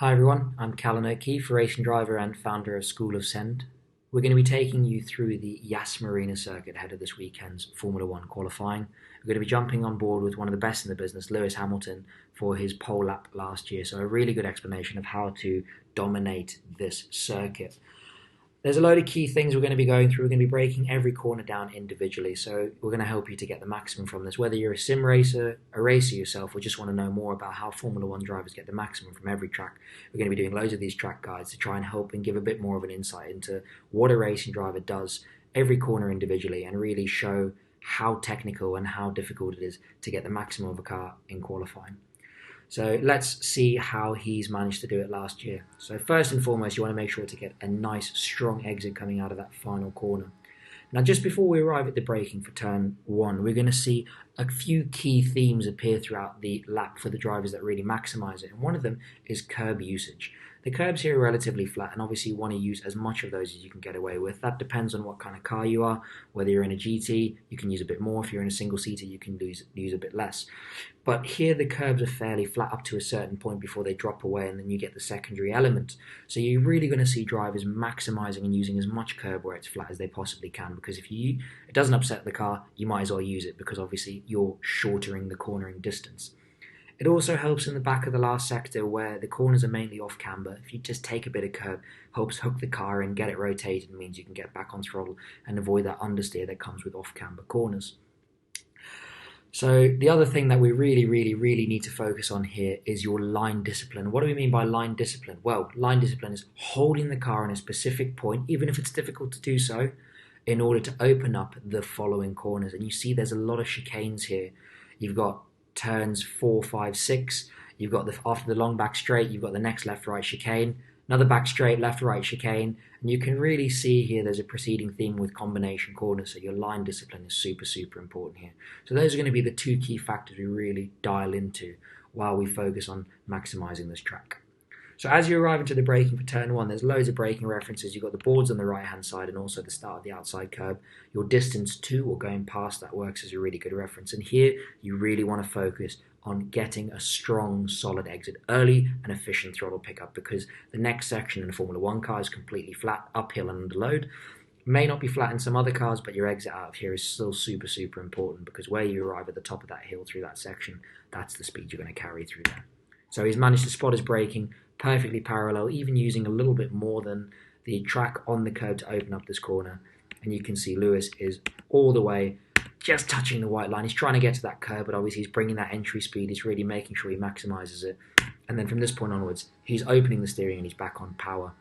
Hi everyone, I'm Callan, racing driver and founder of School of Send. We're going to be taking you through the Marina circuit ahead of this weekend's Formula One qualifying. We're going to be jumping on board with one of the best in the business, Lewis Hamilton, for his pole lap last year. So a really good explanation of how to dominate this circuit. There's a load of key things we're going to be going through. We're going to be breaking every corner down individually, so we're going to help you to get the maximum from this. Whether you're a sim racer, a racer yourself, or just want to know more about how Formula One drivers get the maximum from every track, we're going to be doing loads of these track guides to try and help and give a bit more of an insight into what a racing driver does every corner individually and really show how technical and how difficult it is to get the maximum of a car in qualifying. So let's see how he's managed to do it last year. So first and foremost, you want to make sure to get a nice strong exit coming out of that final corner. Now, just before we arrive at the braking for turn one, we're going to see a few key themes appear throughout the lap for the drivers that really maximize it. And one of them is curb usage. The curbs here are relatively flat, and obviously you want to use as much of those as you can get away with. That depends on what kind of car you are. Whether you're in a GT, you can use a bit more. If you're in a single-seater, you can use a bit less. But here the curbs are fairly flat up to a certain point before they drop away, and then you get the secondary element. So you're really going to see drivers maximizing and using as much curb where it's flat as they possibly can, because if it doesn't upset the car, you might as well use it, because obviously you're shortening the cornering distance. It also helps in the back of the last sector where the corners are mainly off camber. If you just take a bit of curb, helps hook the car and get it rotated, means you can get back on throttle and avoid that understeer that comes with off camber corners. So the other thing that we really need to focus on here is your line discipline. What do we mean by line discipline? Well, line discipline is holding the car in a specific point, even if it's difficult to do so, in order to open up the following corners. And you see there's a lot of chicanes here. You've got turns 4, 5, 6. You've got after the long back straight, you've got the next left-right chicane, another back straight, left-right chicane, and you can really see here there's a preceding theme with combination corners, so your line discipline is super important here. So those are going to be the two key factors we really dial into while we focus on maximizing this track. So as you arrive into the braking for turn one, there's loads of braking references. You've got the boards on the right-hand side and also the start of the outside curb. Your distance to or going past that works as a really good reference. And here, you really want to focus on getting a strong, solid exit early and efficient throttle pickup, because the next section in a Formula One car is completely flat, uphill and under load. May not be flat in some other cars, but your exit out of here is still super important, because where you arrive at the top of that hill through that section, that's the speed you're going to carry through there. So he's managed to spot his braking perfectly parallel, even using a little bit more than the track on the curb to open up this corner. And you can see Lewis is all the way just touching the white line. He's trying to get to that curb, but obviously he's bringing that entry speed. He's really making sure he maximizes it. And then from this point onwards, he's opening the steering and he's back on power.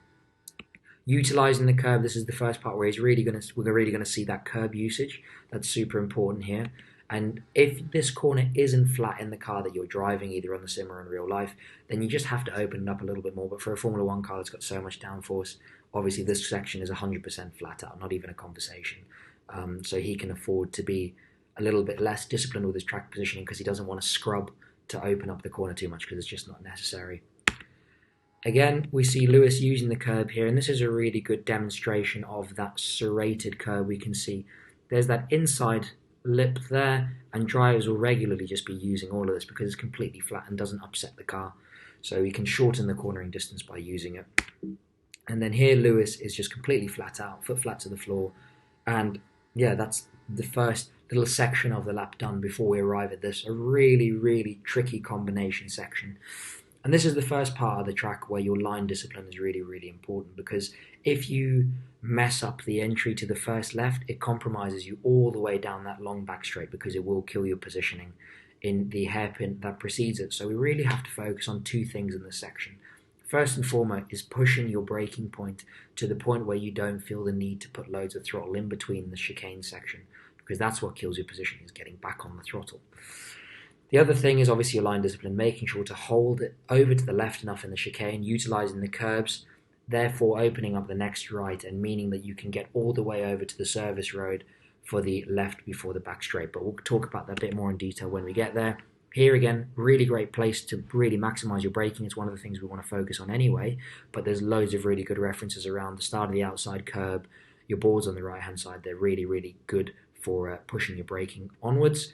Utilizing the curb, this is the first part where we're really going to see that curb usage. That's super important here. And if this corner isn't flat in the car that you're driving, either on the sim or in real life, then you just have to open it up a little bit more. But for a Formula One car that's got so much downforce, obviously this section is 100% flat out, not even a conversation. So he can afford to be a little bit less disciplined with his track positioning, because he doesn't want to scrub to open up the corner too much, because it's just not necessary. Again, we see Lewis using the curb here, and this is a really good demonstration of that serrated curb. We can see there's that inside lip there, and drivers will regularly just be using all of this because it's completely flat and doesn't upset the car. So you can shorten the cornering distance by using it. And then here Lewis is just completely flat out, foot flat to the floor. And yeah, that's the first little section of the lap done before we arrive at this, a really tricky combination section. And this is the first part of the track where your line discipline is really important, because if you mess up the entry to the first left, it compromises you all the way down that long back straight, because it will kill your positioning in the hairpin that precedes it. So we really have to focus on two things in this section. First and foremost is pushing your braking point to the point where you don't feel the need to put loads of throttle in between the chicane section, because that's what kills your positioning, is getting back on the throttle. The other thing is obviously your line discipline, making sure to hold it over to the left enough in the chicane, utilizing the curbs, therefore opening up the next right, and meaning that you can get all the way over to the service road for the left before the back straight. But we'll talk about that a bit more in detail when we get there. Here again, really great place to really maximize your braking. It's one of the things we want to focus on anyway, but there's loads of really good references around the start of the outside curb. Your boards on the right hand side, they're really good for pushing your braking onwards.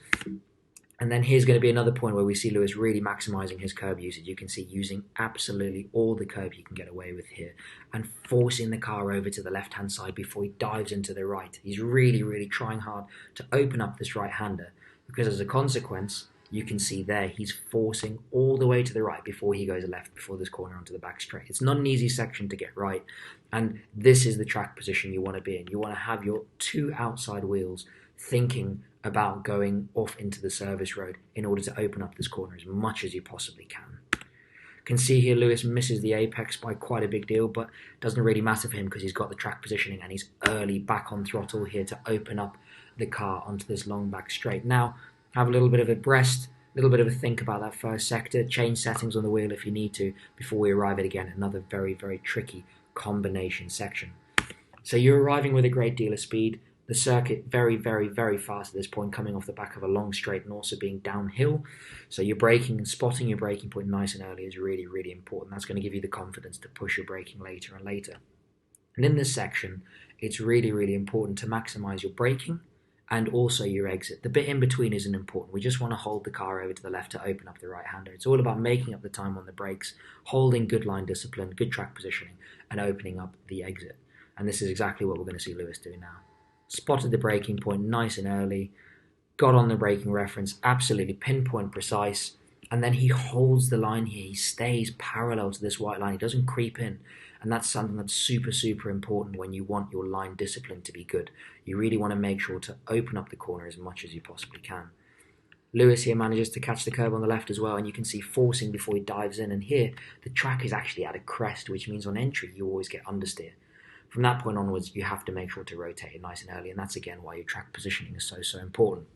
And then here's going to be another point where we see Lewis really maximising his curb usage. You can see using absolutely all the curb he can get away with here and forcing the car over to the left-hand side before he dives into the right. He's really, really trying hard to open up this right-hander because as a consequence, you can see there he's forcing all the way to the right before he goes left, before this corner onto the back straight. It's not an easy section to get right, and this is the track position you want to be in. You want to have your two outside wheels thinking about going off into the service road in order to open up this corner as much as you possibly can. You can see here Lewis misses the apex by quite a big deal, but doesn't really matter for him because he's got the track positioning and he's early back on throttle here to open up the car onto this long back straight. Now, have a little bit of a breast, a little bit of a think about that first sector, change settings on the wheel if you need to before we arrive at, again, another very, very tricky combination section. So you're arriving with a great deal of speed. The circuit very, very, very fast at this point, coming off the back of a long straight and also being downhill. So your braking and spotting your braking point nice and early is really, really important. That's going to give you the confidence to push your braking later and later. And in this section, it's really, really important to maximize your braking and also your exit. The bit in between isn't important. We just want to hold the car over to the left to open up the right-hander. It's all about making up the time on the brakes, holding good line discipline, good track positioning, and opening up the exit. And this is exactly what we're going to see Lewis do now. Spotted the braking point nice and early, got on the braking reference, absolutely pinpoint precise, and then he holds the line here. He stays parallel to this white line. He doesn't creep in, and that's something that's super, super important when you want your line discipline to be good. You really want to make sure to open up the corner as much as you possibly can. Lewis here manages to catch the curb on the left as well, and you can see forcing before he dives in, and here the track is actually at a crest, which means on entry you always get understeer. From that point onwards, you have to make sure to rotate it nice and early, and that's again why your track positioning is so, so important.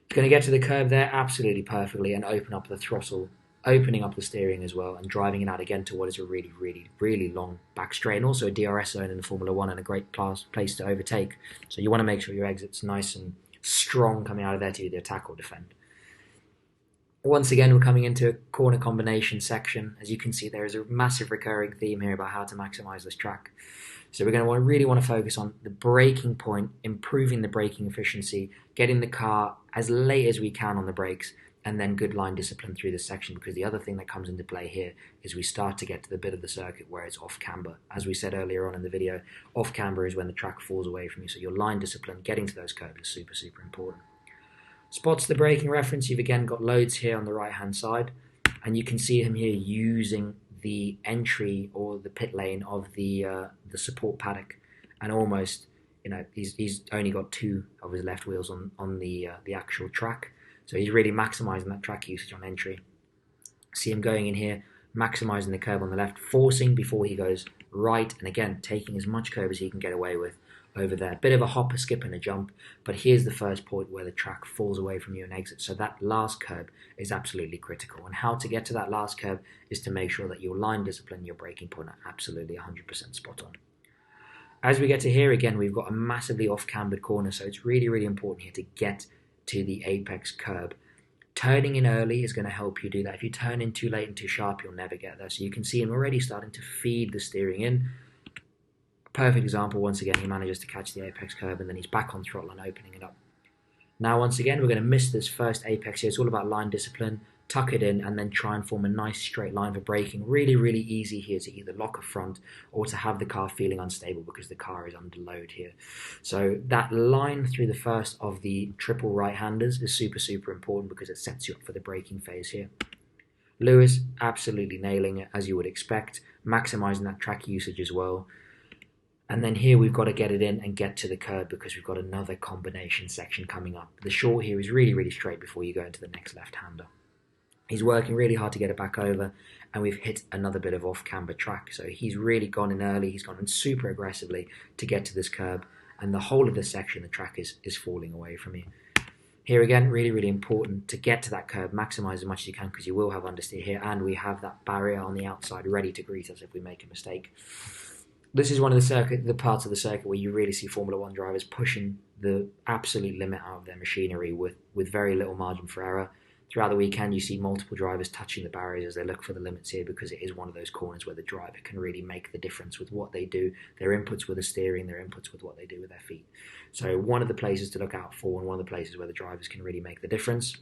It's going to get to the curb there absolutely perfectly and open up the throttle, opening up the steering as well, and driving it out again to what is a really, really, really long back straight, and also a DRS zone in the Formula 1 and a great place to overtake. So you want to make sure your exit's nice and strong coming out of there to either attack or defend. Once again, we're coming into a corner combination section. As you can see, there is a massive recurring theme here about how to maximize this track. So we're going to really want to focus on the braking point, improving the braking efficiency, getting the car as late as we can on the brakes, and then good line discipline through this section, because the other thing that comes into play here is we start to get to the bit of the circuit where it's off-camber. As we said earlier on in the video, off-camber is when the track falls away from you, so your line discipline, getting to those curves is super, super important. Spots the braking reference. You've again got loads here on the right-hand side, and you can see him here using the entry or the pit lane of the support paddock, and almost, he's only got two of his left wheels on the actual track, so he's really maximizing that track usage on entry. See him going in here, maximizing the curb on the left, forcing before he goes right, and again taking as much curb as he can get away with over there. Bit of a hop, a skip, and a jump, but here's the first point where the track falls away from you and exits. So that last curb is absolutely critical. And how to get to that last curb is to make sure that your line discipline, your braking point are absolutely 100% spot on. As we get to here, again, we've got a massively off-cambered corner, so it's really, really important here to get to the apex curb. Turning in early is going to help you do that. If you turn in too late and too sharp, you'll never get there. So you can see him already starting to feed the steering in. Perfect example, once again, he manages to catch the apex curb and then he's back on throttle and opening it up. Now, once again, we're going to miss this first apex here. It's all about line discipline, tuck it in, and then try and form a nice straight line for braking. Really, really easy here to either lock a front or to have the car feeling unstable because the car is under load here. So that line through the first of the triple right-handers is super, super important because it sets you up for the braking phase here. Lewis absolutely nailing it, as you would expect, maximizing that track usage as well. And then here we've got to get it in and get to the curb because we've got another combination section coming up. The short here is really, really straight before you go into the next left-hander. He's working really hard to get it back over, and we've hit another bit of off-camber track. So he's really gone in early. He's gone in super aggressively to get to this curb, and the whole of this section, the track is falling away from you. Here again, really, really important to get to that curb, maximize as much as you can because you will have understeer here, and we have that barrier on the outside ready to greet us if we make a mistake. This is one of the parts of the circuit where you really see Formula 1 drivers pushing the absolute limit out of their machinery with very little margin for error. throughout the weekend, you see multiple drivers touching the barriers as they look for the limits here, because it is one of those corners where the driver can really make the difference with what they do, their inputs with the steering, their inputs with what they do with their feet. So one of the places to look out for, and one of the places where the drivers can really make the difference.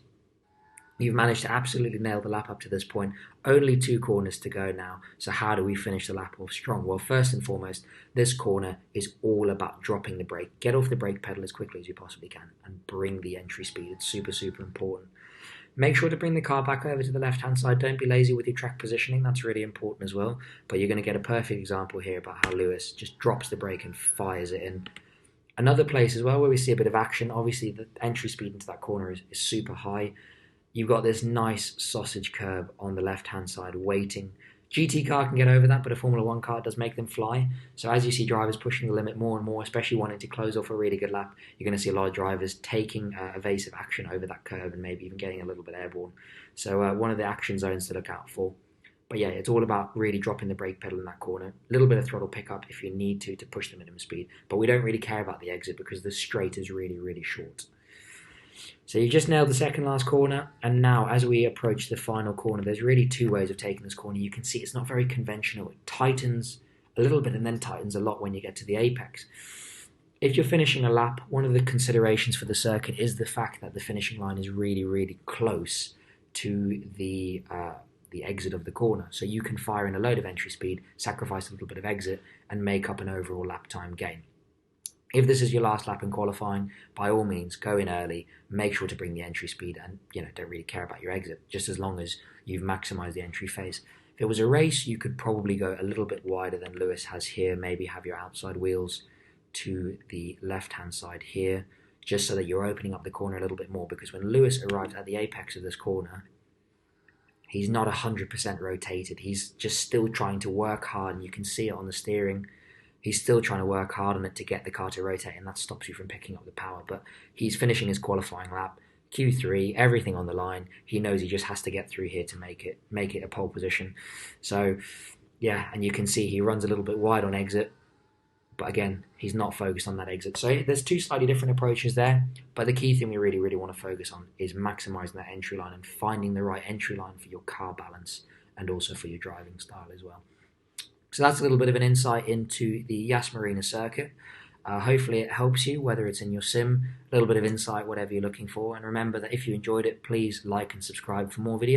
You've managed to absolutely nail the lap up to this point. Only 2 corners to go now. So how do we finish the lap off strong? Well, first and foremost, this corner is all about dropping the brake. Get off the brake pedal as quickly as you possibly can and bring the entry speed. It's super, super important. Make sure to bring the car back over to the left-hand side. Don't be lazy with your track positioning. That's really important as well. But you're going to get a perfect example here about how Lewis just drops the brake and fires it in. Another place as well where we see a bit of action. Obviously, the entry speed into that corner is super high. You've got this nice sausage curb on the left-hand side waiting. GT car can get over that, but a Formula 1 car does make them fly. So as you see drivers pushing the limit more and more, especially wanting to close off a really good lap, you're going to see a lot of drivers taking evasive action over that curve and maybe even getting a little bit airborne. So one of the action zones to look out for. But yeah, it's all about really dropping the brake pedal in that corner. A little bit of throttle pickup if you need to push the minimum speed. But we don't really care about the exit because the straight is really, really short. So you just nailed the second last corner, and now as we approach the final corner, there's really 2 ways of taking this corner. You can see it's not very conventional. It tightens a little bit and then tightens a lot when you get to the apex. If you're finishing a lap, one of the considerations for the circuit is the fact that the finishing line is really, really close to the exit of the corner. So you can fire in a load of entry speed, sacrifice a little bit of exit, and make up an overall lap time gain. If this is your last lap in qualifying, by all means, go in early, make sure to bring the entry speed, and don't really care about your exit, just as long as you've maximised the entry phase. If it was a race, you could probably go a little bit wider than Lewis has here, maybe have your outside wheels to the left-hand side here, just so that you're opening up the corner a little bit more, because when Lewis arrives at the apex of this corner, he's not 100% rotated. He's just still trying to work hard, and you can see it on the steering. He's still trying to work hard on it to get the car to rotate, and that stops you from picking up the power. But he's finishing his qualifying lap, Q3, everything on the line. He knows he just has to get through here to make it a pole position. So, yeah, and you can see he runs a little bit wide on exit. But again, he's not focused on that exit. So there's 2 slightly different approaches there. But the key thing we really, really want to focus on is maximising that entry line and finding the right entry line for your car balance and also for your driving style as well. So that's a little bit of an insight into the Yas Marina circuit. Hopefully it helps you, whether it's in your sim, a little bit of insight, whatever you're looking for. And remember that if you enjoyed it, please like and subscribe for more videos.